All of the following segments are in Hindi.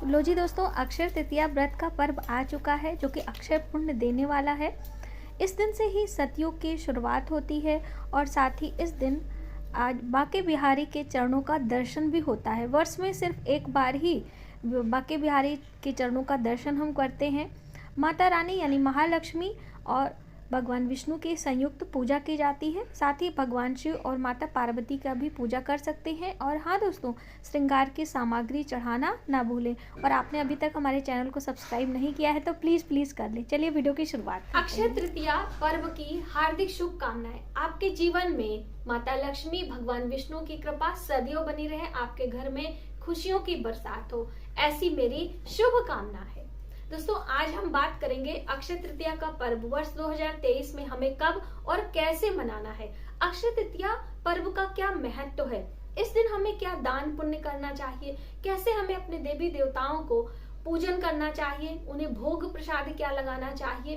लो जी दोस्तों, अक्षय तृतीया व्रत का पर्व आ चुका है जो कि अक्षय पुण्य देने वाला है। इस दिन से ही सतयुग की शुरुआत होती है और साथ ही इस दिन आज बांके बिहारी के चरणों का दर्शन भी होता है। वर्ष में सिर्फ एक बार ही बांके बिहारी के चरणों का दर्शन हम करते हैं। माता रानी यानी महालक्ष्मी और भगवान विष्णु की संयुक्त पूजा की जाती है। साथ ही भगवान शिव और माता पार्वती का भी पूजा कर सकते हैं। और हाँ दोस्तों, श्रृंगार की सामग्री चढ़ाना ना भूलें। और आपने अभी तक हमारे चैनल को सब्सक्राइब नहीं किया है तो प्लीज़ कर लें। चलिए वीडियो की शुरुआत। अक्षय तृतीया पर्व की हार्दिक शुभकामनाएं। आपके जीवन में माता लक्ष्मी भगवान विष्णु की कृपा सदैव बनी रहे। आपके घर में खुशियों की बरसात हो, ऐसी मेरी शुभ कामना है। दोस्तों, आज हम बात करेंगे अक्षय तृतीया का पर्व वर्ष 2023 में हमें कब और कैसे मनाना है। अक्षय तृतीया पर्व का क्या महत्व है, इस दिन हमें क्या दान पुण्य करना चाहिए, कैसे हमें अपने देवी देवताओं को पूजन करना चाहिए, उन्हें भोग प्रसाद क्या लगाना चाहिए,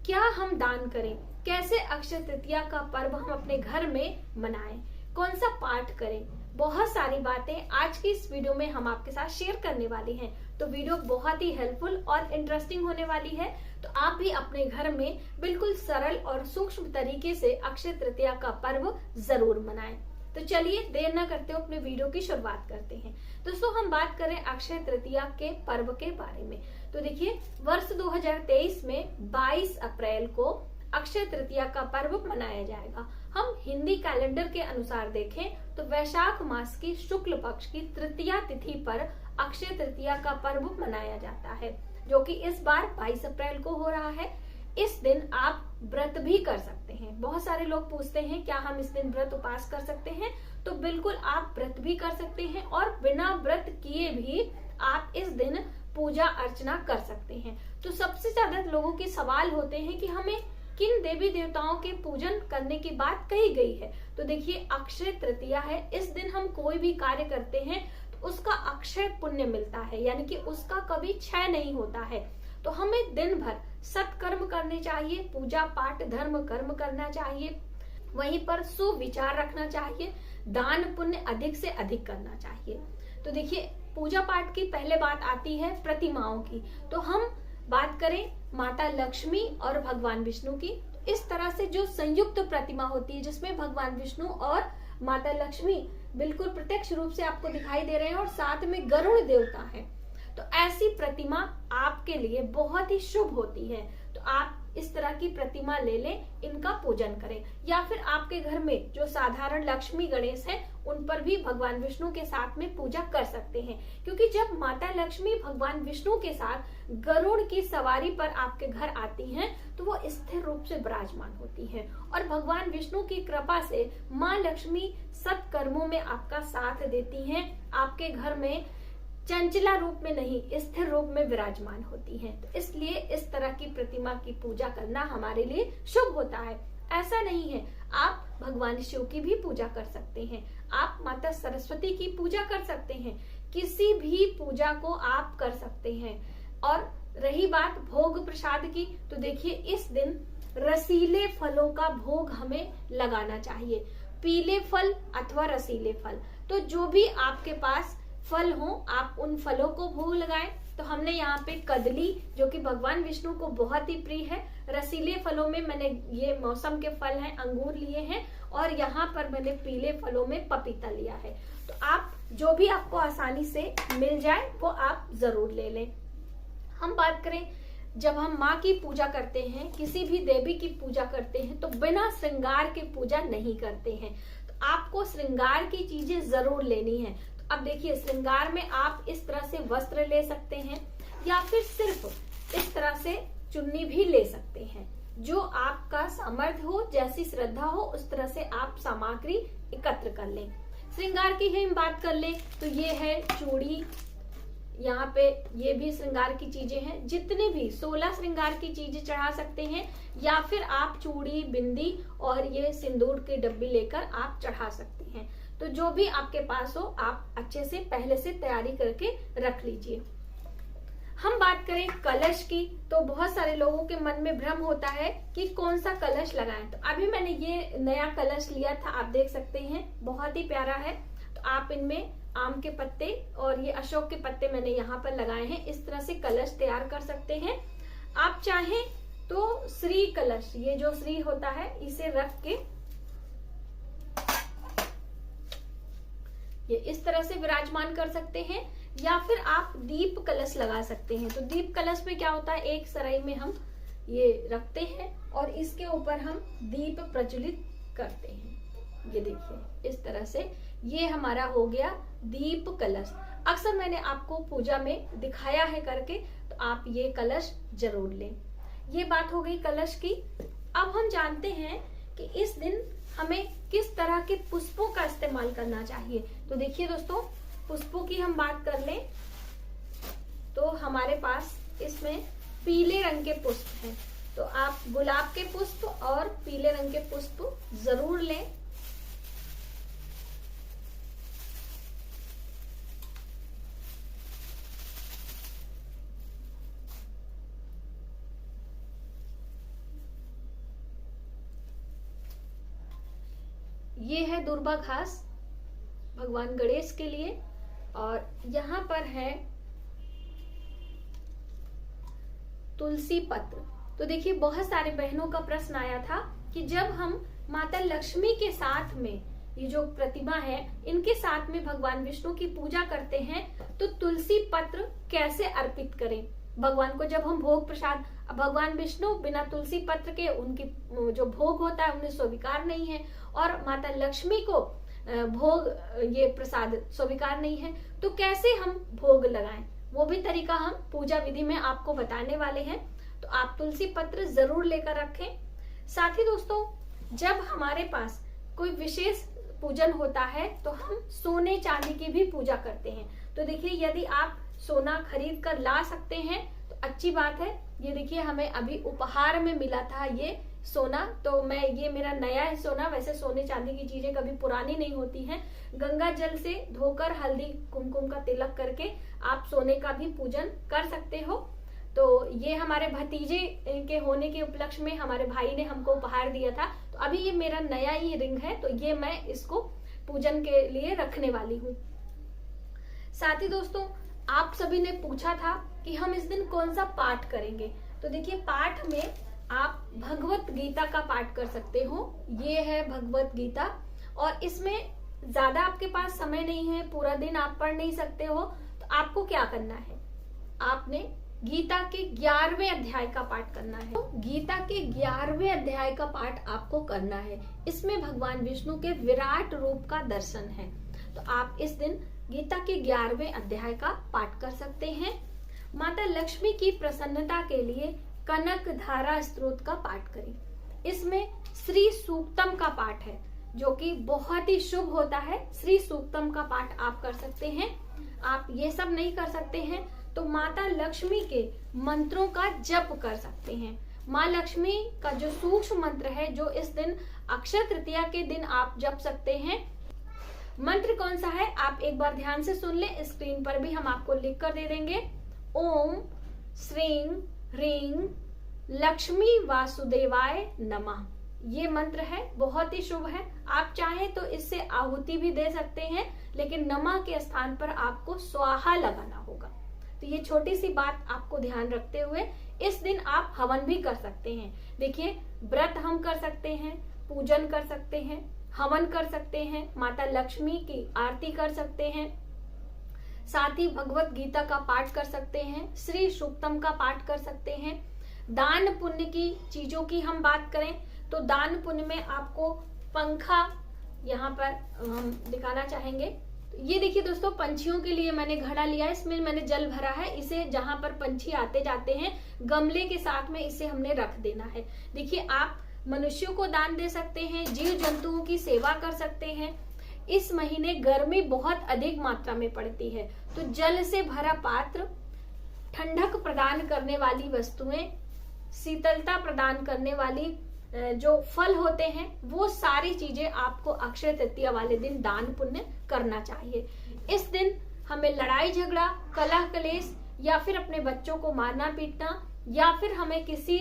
क्या हम दान करें, कैसे अक्षय तृतीया का पर्व हम अपने घर में मनाएं, कौन सा पाठ करें, बहुत सारी बातें आज की इस वीडियो में हम आपके साथ शेयर करने वाले हैं। तो वीडियो बहुत ही हेल्पफुल और इंटरेस्टिंग होने वाली है। तो आप भी अपने घर में बिल्कुल सरल और सूक्ष्म तरीके से अक्षय तृतीया का पर्व जरूर मनाएं। तो चलिए देर न करते हुए अपने वीडियो की शुरुआत करते हैं। दोस्तों, हम बात करें अक्षय तृतीया के पर्व के बारे में। तो देखिए, वर्ष 2023 में 22 अप्रैल को अक्षय तृतीया का पर्व मनाया जाएगा। हम हिंदी कैलेंडर के अनुसार देखें तो वैशाख मास की शुक्ल पक्ष की तृतीया तिथि पर अक्षय तृतीया का पर्व मनाया जाता है, जो कि इस बार 22 अप्रैल को हो रहा है। इस दिन आप व्रत भी कर सकते हैं। बहुत सारे लोग पूछते हैं क्या हम इस दिन व्रत उपास कर सकते हैं, तो बिल्कुल आप व्रत भी कर सकते हैं और बिना व्रत किए भी आप इस दिन पूजा अर्चना कर सकते हैं। तो सबसे ज्यादा लोगों के सवाल होते हैं कि हमें किन देवी देवताओं के पूजन करने की बात कही गई है। तो देखिए, अक्षय तृतीया है, इस दिन हम कोई भी कार्य करते हैं तो उसका अक्षय पुण्य मिलता है, यानी कि उसका कभी क्षय नहीं होता है। तो हमें दिन भर सत्कर्म करने चाहिए, पूजा पाठ धर्म कर्म करना चाहिए, वहीं पर सुविचार रखना चाहिए, दान पुण्य अधिक से अधिक करना चाहिए। तो देखिए, पूजा पाठ की पहले बात आती है प्रतिमाओं की। तो हम बात करें माता लक्ष्मी और भगवान विष्णु की, इस तरह से जो संयुक्त प्रतिमा होती है जिसमें भगवान विष्णु और माता लक्ष्मी बिल्कुल प्रत्यक्ष रूप से आपको दिखाई दे रहे हैं और साथ में गरुड़ देवता है, तो ऐसी प्रतिमा आपके लिए बहुत ही शुभ होती है। तो आप इस तरह की प्रतिमा ले लें, इनका पूजन करें। या फिर आपके घर में जो साधारण लक्ष्मी गणेश हैं, उन पर भी भगवान विष्णु के साथ में पूजा कर सकते हैं, क्योंकि जब माता लक्ष्मी भगवान विष्णु के साथ गरुड़ की सवारी पर आपके घर आती हैं तो वो स्थिर रूप से विराजमान होती हैं और भगवान विष्णु की कृपा से माँ लक्ष्मी सत्कर्मों में आपका साथ देती हैं, आपके घर में चंचला रूप में नहीं स्थिर रूप में विराजमान होती हैं। तो इसलिए इस तरह की प्रतिमा की पूजा करना हमारे लिए शुभ होता है। ऐसा नहीं है, आप भगवान शिव की भी पूजा कर सकते हैं, आप माता सरस्वती की पूजा कर सकते हैं, किसी भी पूजा को आप कर सकते हैं। और रही बात भोग प्रसाद की, तो देखिए, इस दिन रसीले फलों का भोग हमें लगाना चाहिए, पीले फल अथवा रसीले फल। तो जो भी आपके पास फल हो, आप उन फलों को भोग लगाएं। तो हमने यहाँ पे कदली, जो कि भगवान विष्णु को बहुत ही प्रिय है, रसीले फलों में मैंने ये मौसम के फल हैं अंगूर लिए हैं, और यहाँ पर मैंने पीले फलों में पपीता लिया है। तो आप जो भी आपको आसानी से मिल जाए वो आप जरूर ले लें। हम बात करें, जब हम माँ की पूजा करते हैं, किसी भी देवी की पूजा करते हैं, तो बिना श्रृंगार के पूजा नहीं करते हैं। तो आपको श्रृंगार की चीजें जरूर लेनी है। अब देखिए, श्रृंगार में आप इस तरह से वस्त्र ले सकते हैं या फिर सिर्फ इस तरह से चुन्नी भी ले सकते हैं। जो आपका सामर्थ्य हो, जैसी श्रद्धा हो, उस तरह से आप सामग्री एकत्र कर लें। श्रृंगार की ही हम बात कर लें तो ये है चूड़ी, यहाँ पे ये भी श्रृंगार की चीजें हैं। जितने भी 16 श्रृंगार की चीजें चढ़ा सकते हैं, या फिर आप चूड़ी बिंदी और ये सिंदूर की डब्बी लेकर आप चढ़ा सकते हैं। तो जो भी आपके पास हो, आप अच्छे से पहले से तैयारी करके रख लीजिए। हम बात करें कलश की, तो बहुत सारे लोगों के मन में भ्रम होता है कि कौन सा कलश लगाएं। तो अभी मैंने ये नया कलश लिया था, आप देख सकते हैं, बहुत ही प्यारा है। तो आप इनमें आम के पत्ते और ये अशोक के पत्ते मैंने यहाँ पर लगाए हैं। इस तरह से कलश तैयार कर सकते हैं। आप चाहें तो श्री कलश, ये जो श्री होता है, इसे रख के ये इस तरह से विराजमान कर सकते हैं, या फिर आप दीप कलश लगा सकते हैं। तो दीप कलश में क्या होता है, एक सराय में हम ये रखते हैं और इसके ऊपर हम दीप प्रज्वलित करते हैं। ये देखिए इस तरह से ये हमारा हो गया दीप कलश। अक्सर मैंने आपको पूजा में दिखाया है करके, तो आप ये कलश जरूर लें। ये बात हो गई कलश की। अब हम जानते हैं कि इस दिन हमें किस तरह के पुष्पों का इस्तेमाल करना चाहिए। तो देखिए दोस्तों, पुष्पों की हम बात कर लें तो हमारे पास इसमें पीले रंग के पुष्प हैं। तो आप गुलाब के पुष्प और पीले रंग के पुष्प जरूर लें। ये है दुर्वा घास भगवान गणेश के लिए, और यहाँ पर है तुलसी पत्र। तो देखिए बहुत सारे बहनों का प्रश्न आया था कि जब हम माता लक्ष्मी के साथ में ये जो प्रतिमा है, इनके साथ में भगवान विष्णु की पूजा करते हैं, तो तुलसी पत्र कैसे अर्पित करें भगवान को। जब हम भोग प्रसाद, भगवान विष्णु बिना तुलसी पत्र के उनकी जो भोग होता है उन्हें स्वीकार नहीं है, और माता लक्ष्मी को भोग ये प्रसाद स्वीकार नहीं है, तो कैसे हम भोग लगाएं, वो भी तरीका हम पूजा विधि में आपको बताने वाले हैं। तो आप तुलसी पत्र जरूर लेकर रखें। साथ ही दोस्तों, जब हमारे पास कोई विशेष पूजन होता है तो हम सोने चांदी की भी पूजा करते हैं। तो देखिए यदि आप सोना खरीद कर ला सकते हैं तो अच्छी बात है। ये देखिए हमें अभी उपहार में मिला था ये सोना, तो ये मेरा नया है सोना। वैसे सोने चांदी की चीजें कभी पुरानी नहीं होती हैं। गंगा जल से धोकर हल्दी कुमकुम का तिलक करके आप सोने का भी पूजन कर सकते हो। तो ये हमारे भतीजे के होने के उपलक्ष्य में हमारे भाई ने हमको उपहार दिया था। तो अभी ये मेरा नया ही रिंग है, तो ये मैं इसको पूजन के लिए रखने वाली हूँ। साथ ही दोस्तों, आप सभी ने पूछा था कि हम इस दिन कौन सा पाठ करेंगे। तो देखिए पाठ में आप भगवत गीता का पाठ कर सकते हो। ये है भगवत गीता, और इसमें ज्यादा आपके पास समय नहीं है, पूरा दिन आप पढ़ नहीं सकते हो। तो आपको क्या करना है, आपने गीता के 11वें अध्याय का पाठ करना है। तो गीता के 11वें अध्याय का पाठ आपको करना है। इसमें भगवान विष्णु के विराट रूप का दर्शन है। तो आप इस दिन गीता के 11वें अध्याय का पाठ कर सकते हैं। माता लक्ष्मी की प्रसन्नता के लिए कनक धारा स्तोत्र का पाठ करें। इसमें श्री सूक्तम का पाठ है, जो कि बहुत ही शुभ होता है। श्री सूक्तम का पाठ आप कर सकते हैं। आप ये सब नहीं कर सकते हैं तो माता लक्ष्मी के मंत्रों का जप कर सकते हैं। माँ लक्ष्मी का जो सूक्ष्म मंत्र है, जो इस दिन अक्षय तृतीया के दिन आप जप सकते हैं। मंत्र कौन सा है आप एक बार ध्यान से सुन लें, स्क्रीन पर भी हम आपको लिख कर दे देंगे। ओम श्रीं ह्रीं लक्ष्मी वासुदेवाय नमः। ये मंत्र है, बहुत ही शुभ है। आप चाहें तो इससे आहुति भी दे सकते हैं, लेकिन नमः के स्थान पर आपको स्वाहा लगाना होगा। तो ये छोटी सी बात आपको ध्यान रखते हुए इस दिन आप हवन भी कर सकते हैं। देखिए व्रत हम कर सकते हैं, पूजन कर सकते हैं, हवन कर सकते हैं, माता लक्ष्मी की आरती कर सकते हैं, साथ ही भगवत गीता का पाठ कर सकते हैं, श्री सूक्तम का पाठ कर सकते हैं। दान पुण्य की चीजों की हम बात करें तो दान पुण्य में आपको पंखा यहाँ पर हम दिखाना चाहेंगे। तो ये देखिए दोस्तों, पंछियों के लिए मैंने घड़ा लिया है, इसमें मैंने जल भरा है। इसे जहां पर पंछी आते जाते हैं गमले के साथ में इसे हमने रख देना है। देखिए आप मनुष्यों को दान दे सकते हैं, जीव जंतुओं की सेवा कर सकते हैं। इस महीने गर्मी बहुत अधिक मात्रा में पड़ती है, तो जल से भरा पात्र, ठंडक प्रदान करने वाली वस्तुएं, शीतलता प्रदान करने वाली जो फल होते हैं, वो सारी चीजें आपको अक्षय तृतीया वाले दिन दान पुण्य करना चाहिए। इस दिन हमें लड़ाई झगड़ा, कलह कलेश या फिर अपने बच्चों को मारना पीटना या फिर हमें किसी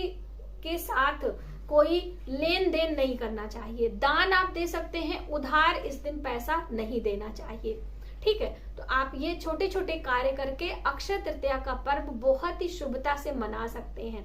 के साथ कोई लेन देन नहीं करना चाहिए। दान आप दे सकते हैं, उधार इस दिन पैसा नहीं देना चाहिए। ठीक है, तो आप ये छोटे छोटे कार्य करके अक्षय तृतीया का पर्व बहुत ही शुभता से मना सकते हैं।